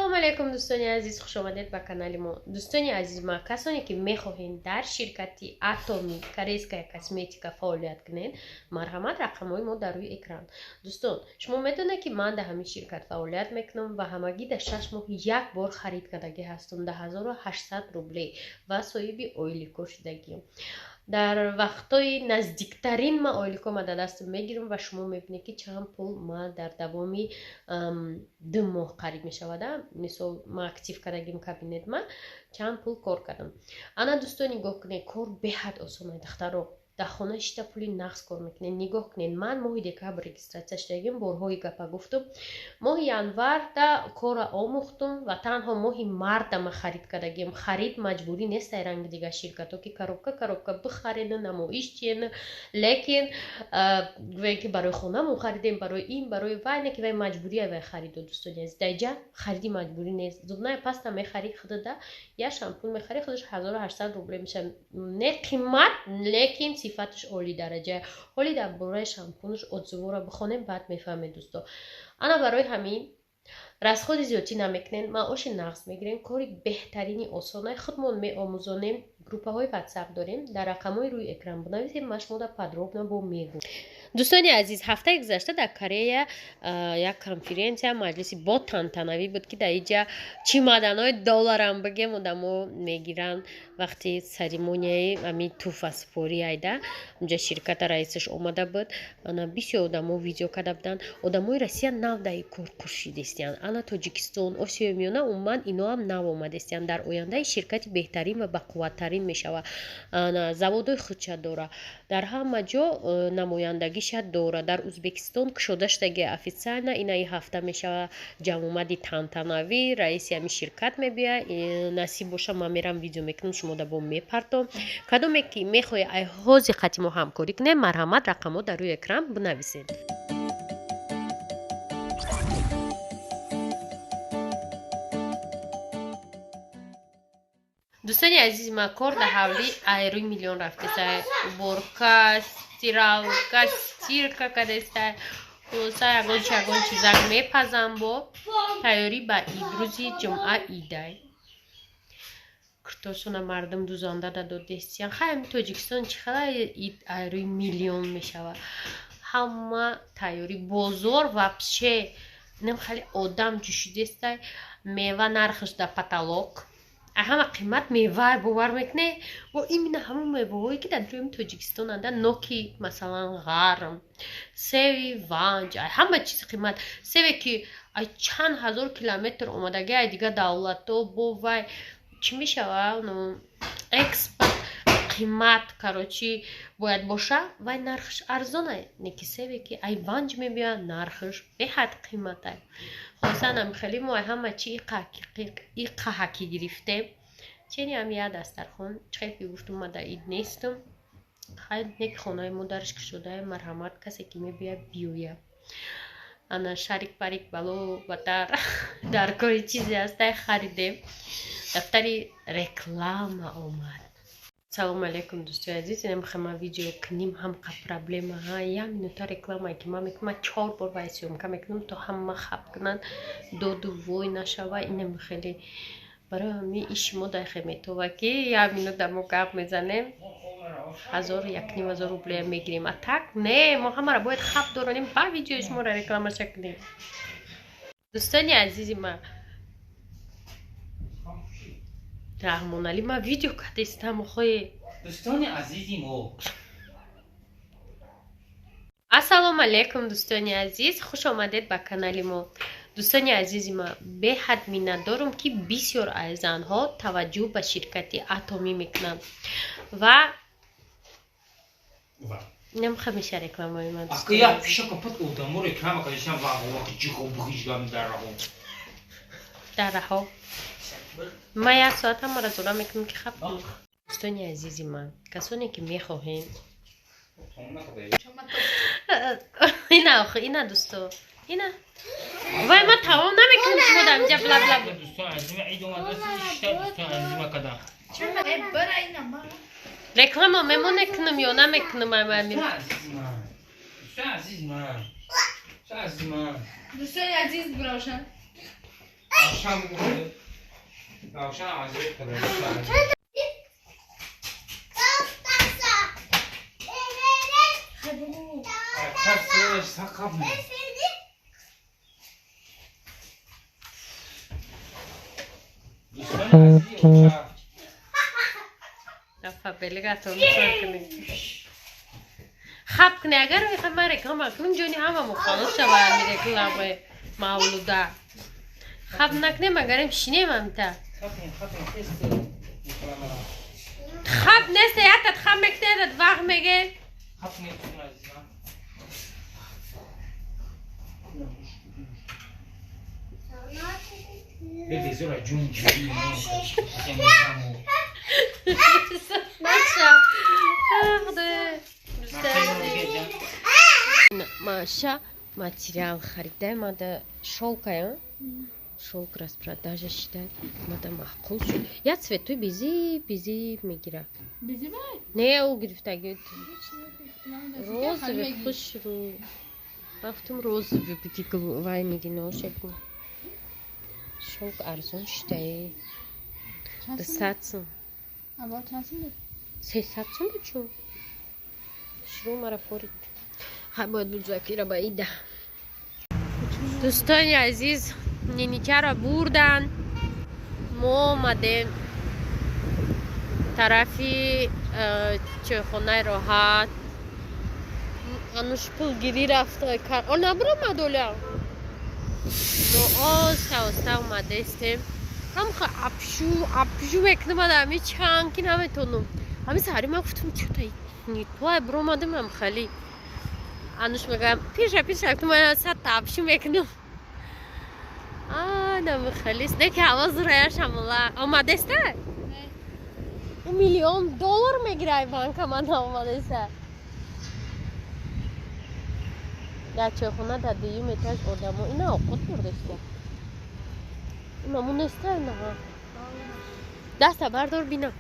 سلام علیکم دوستان عزیز، خوش آمدید به کانال ما. دوستان عزیز ما، کسانی که میخواهین در شرکتی اتمی کریسکا کسمتیکا فعالیت کنین، مرحمت رقمای ما در روی اکران. دوستان شما میدونید که من در همین شرکت فعالیت میکنم و همگی در 6 ماه یک بار خرید کردگی هستم، در 1800 روبلی و صاحب اویلیکو شدگیم. در وقتای نزدیکترین ما اویلیکو ما در دست میگیرم و شما میبینید که چند پول ما در دوامی 2 ماه قریب میشود. مثلا ما اکتیو کردگیم کابینت ما چند پول کار کردم. انا دوستان نگاه کنید، کار به حد آسانه دخترها در خانه شتا پولی نقص کار میکنین. نگاه کنین، من ماه دیگه رجیستراسیون شدگیم، بارهای گپا گفتم. ماه ینور دا کار آموختم و تنها ماه مارد ما خرید کردگیم. خرید مجبوری نیست رنگ دیگه شرکتو که کاروکا بخرین، نمایش چین، لیکن وی که برای خونه مو خریدیم، برای این برای وای نه که وی مجبوری وی خرید. دوستان عزیز دیگه خریدی مجبوری نیست. زودنای پاستا میخری خود دا یا شامپو میخری خودش 1800 روبل میشه. نه قیمت لیکن صفتش عالی درجه. حالی در برای شامپونش ادزوورا بخونیم بعد میفهمید دوستا. انا برای همین رسخود زیادی نمیکنین، ما آش نقص میگیریم. کاری بهترینی آسانه خودمون می آموزانیم. گروپ های واتساپ داریم، در رقم های روی اکران بنویسید، من شما در پادروبنا با میگم. دوستان عزیز، هفته گذشته در کره یک کنفرانسیا مجلسی با تنتنوی بود که در اینجا چیمادن‌های دلار هم بگیم آدمو میگیرن. وقتی سریمونیای امی توفا سپوری ایده اونجا شرکت رئیسش اومده بود، انا بسیار آدمو ویدیو کرده بودن. آدمای روسیه نو دای کار کشیدستیان. انا تاجیکستان، آسیا میانه عموما اینا هم نو اومدستیان. در آینده شرکت بهترین و باقوترین میشوه. انا زوادای خودش داره، در همه جا نمایندگیش داره. در ازبکستان که شده شدگی افیسیال اینا این هفته میشه جمع اومدی تنتنوی رئیسی همی شرکت میبیه. نصیب باشه من میرم ویدیو میکنم، شما در با میپرتم. کدومی که میخوای ای حوزی خطی ما همکاری کنه، مرحمت رقمو در روی اکران بنویسید. دوستانی عزیز ما، کار در حوالی ایروی میلیون رفته سای بورکا ستیرالکا ستیرکا کدسته سای اگون چیزا میپزم با تیاری با روزی جمعه ایده کرتوسون مردم دوزانده داد دستیان. خیلی تاجیکستان چقدر ایروی میلیون میشوه. همه تیاری بزرگ و بشه نم خیلی آدم جوشیده است. میوه نرخش در پتالوک، همه قیمت میوه باور میکنه و این همه میوه‌هایی که در روی تاجیکستان اند، نوکی مثلا غرم، سیوی وانج، همه چیز قیمت. سیوی که چند هزار کیلومتر اومدگی دیگه دولتو بو وای چی میشه و اکسپورت قیمت کراچی باید باشه و نرخش ارزانه. نیکی سیوی که ای وانج میبیا نرخش به حد قیمته. خاصا هم خیلی ما همه چی ای قهکی گرفته. چینی هم یاد است در خون چخیفی گفتم ما در اید نیستم. خیلی نیک خونه ما درش که شده مرحمت کسی که میبیا بیویه. انا شریک پریک بلو و در کاری چیزی هسته خریده. دفتری رکلام آمد. سلام علیکم دوستان عزیز، نمیخوام ویدیو کنیم هم پرابلم ها یا منوتا رکلام که ما میکنم 4 بار وایسیوم که میکنم تو هم خب کنن دو وای نشوه. اینم خیلی برای همین ایش ما داخل میتوه که یا منوتا ما گپ میزنیم 1000 روبل میگیریم. اتاک نه ما همه را باید خب دارونیم با ویدیوش ما را رکلام کنیم. دوستان عزیز ما، رحمان علی ما ویدیو کردستم خوی دوستان عزیزی ما. السلام علیکم دوستان عزیز، خوش آمدید به کانال ما. دوستان عزیز ما، به حد میندارم که بسیار از آنها توجه به شرکت اتمی میکنم و نمیخوام میشه رکلامای من. اگه پیش کپت اودامو رکلام کردشم و وقت جیکو بخیشگام در راه ما یک ساعت هم رزولا میکنم که خب دوستان عزیزی من، کسانی که میخواهین اینا آخه اینا دوستو اینا وای ما تمام نمیکنم شما در اینجا بلا بلا. دوستان عزیزی عید اومده سیشتا دوستان عزیزی ما کدام چرا برای اینا ما رکلام میمونه کنم یا نمیکنم. دوستان عزیز من دوستان عزیز براشن روشن بکنه روشن عزیز کنه ترسش سقف می دوستان عزیزی رفع بلگاتو میتونم کنیم خب کنه اگر میخواه من رکلام کنم جونی همه مخالص شوه می رکلام مولوده خب نکنه مگرم شینه ممتا خب نسته یکت خب مکنه داد وقت میگه خب نیستون عزیزم بگی زورا جون جوری ماشا خدا Маша материал خریده ماده شوکه شوک распродажа считает ماده معقول شد یا цвет توی بیزی میگیره بیزی بای؟ نه او گرفتگی розовый خوش رو رفتم розовый بگی وای میگی نوشه کن شوک ارزون شده ده ساتسون اول چندسون بود؟ 300 بود چون شروع مرا فورید باید بزرگی را باید دوستان عزیز نینیکه را بردن ما آمدیم طرفی چه خونه راحت انوش پولگیری رفته کرد نبرو مدوله ما آسته اومده استیم هم خواهی ابشو بکنم همی چنگی نمیتونم همی سری من گفتم چه توی برو اومدم هم خیلی انوش میگم پیش تو من سر تابشو میکنم نمی خلیص نه که آواز رایش همولا آمده سته؟ $1,000,000 میگیره بانک من آمده سته در چه خونه در دیوم اتاج آدمو اینا آقات برده سته اینا مون نسته نه دست بردار بینم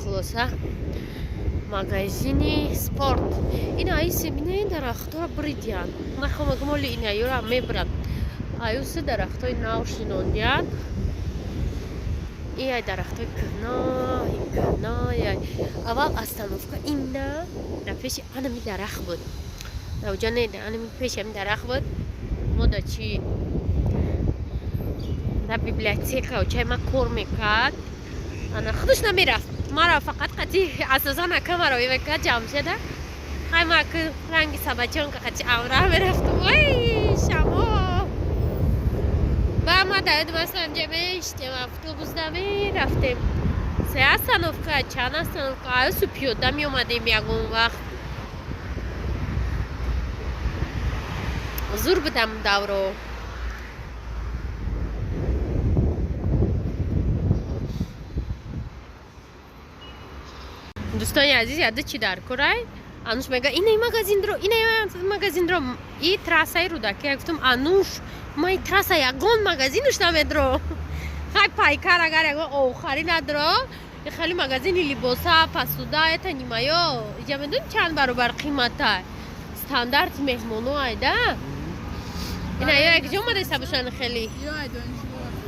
خلاصه магазини спорт ина айси бинен дарахтора бридян нахома гмоли ина юра мебрад аюсе дарахтой наушинондян ия дарахтой кна авал остановка ина на пеши анами дарах буд навҷа не анами пешам дарах буд мо да чи да библиотека чай ма кор мекард ана худаш намерафт مرا فقط قطعی اساسا نکه رو یه جمع شده خیلی ما که رنگی سبچون که قطعی امره میرفتم وای شما و ما داید مثلا جمعه اشتیم افتوبوس دمی رفتیم سه استانوفکه چند استانوفکه آیا سو پیوده می اومدیم یکون وقت زور بدم دورو دوستان عزیز یاد چی در کرای انوش میگه این مغازین رو این تراسای رو دکه گفتم انوش ما این تراسای یگان مغازینش نمیدرو خیلی پایکار اگر یگان آخری ندرو خیلی مغازین لیباسا پسودا ایتا نیمایا اینجا میدون چند برابر قیمته استاندارد مهمونو ایده اینا یا یک جمعه دیسته باشن خیلی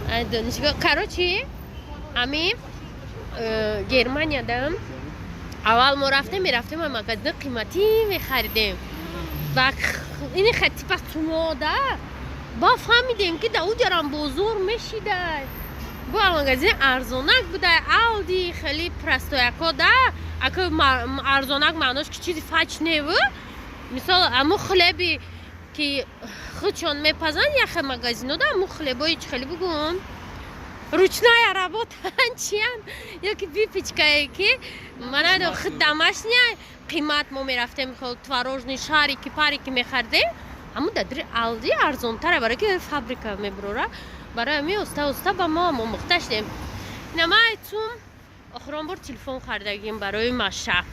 یا دانشگاه کارو چی؟ همین گرمانیا دم اول ما میرفتیم و مغازه قیمتی میخریدیم و این خطی پس توماده با فهمیدیم که داود جرام بزرگ میشیده با مغازه ارزونک بوده آلدی خیلی پرستویکا ده اگه ارزونک معناش که چیزی فچ نیو مثال امو خلیبی که خودشان میپزن یخه مغازینو ده امو خلیبایی چه خیلی بگم ручная работа чиан ёки бипичкае ки манадо худ домашняя қимат мо мерафтем хол творожный шарики парики мехардем аму дадри алди арзонтара барои ки фабрика меброра барои ами оста ба мо мухтаҷдем намаитум охирон бор телефон хардагим барои маша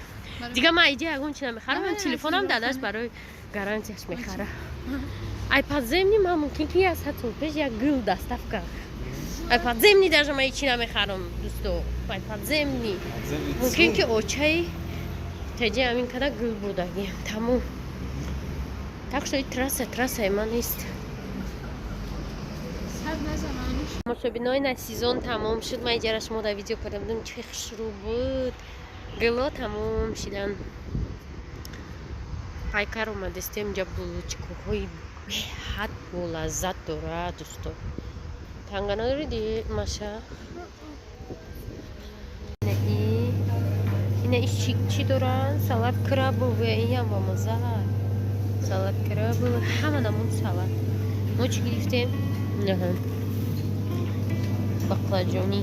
дига ман иди ягон чи намехарам ман телефонам дадаш барои гарантияш мехара айпад земни ман мумкин ки аз ҳатто пеш як гул доставка айпад земни даже ман ичи намехарам дӯсто айпад земни мумкин ки очаи теҷи ҳамин када гул будагим тамом так что трасса ман нест Мошобинои сезон тамом шуд. Ман иҷара шумо дар видео карда будам. Чӣ хушрӯ буд. Гило тамом шидан. Пайкар омадистем инҷа булочкаҳои беҳад болаззат дорад дӯстон. Танганои ди маша. Ина чӣ дорад? Салат крабов иям ба маза. Салат крабов ҳама намун салат. Мо чӣ гирифтем? Баклажони.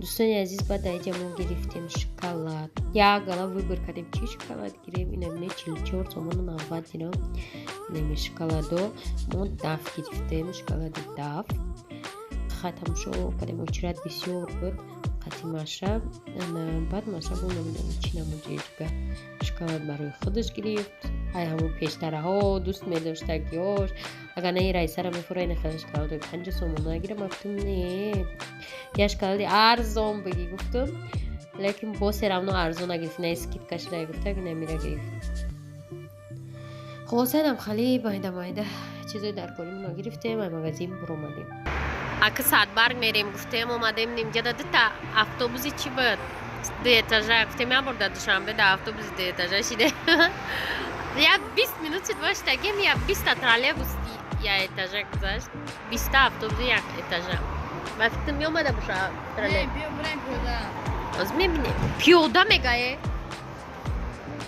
Дӯстони азиз, баъд дар инҷа мо гирифтем шоколад. Як гала выбор кардем чӣ шоколад гирем. Ина бинед 44 сомону 90 дирам. Ина шоколадо мо даф гирифтем. Шоколади даф. Хатамшо кардем. Очрат бисёр буд. Қати маша. Баъд маша бо намедонам чӣ намуҷега шоколад барои худаш гирифт. Ай ҳамон пештараҳо дӯст медоштагиёш. Агар не раисара мефура ина хела шоколади 50 сомон нагирам. Гуфтам не. Я шоколади арзон бигӣ гуфтам. Лекин босе равно арзон нагирифт. Не скидкашда гуфта намира гирифт. Хулоса нам хали майда чизои даркоримона гирифтем. Ай магазин буромадем. Ака Садбарг мерем гуфтем омадем инҷа дадита автобуси чӣ буд? 2 этажа. Гуфтем я бор дар душанбе дар автобуси 2 этажа шиде. Я 20 минут шуд воштагем. Я 20 троллейбус я этажа гузашт. 20 автобус як этажа. Ва фикр меомада боша троллейбус. Боз мебинем. Пиёда мегае.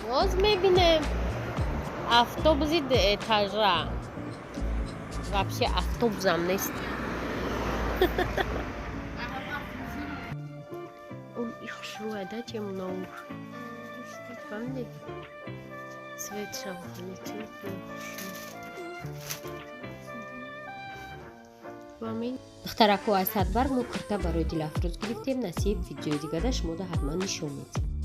Боз мебинем. Автобуси 2 этажа. Вообще автобусам нест. Он их шруя, да, чем наук. Помни? Свет шамханити. Амин. Духтараку аз Садбарг мо курта барои дилафрӯз гирифтем. Насиб видеои дигара шумо да ҳатман нишон медиҳем.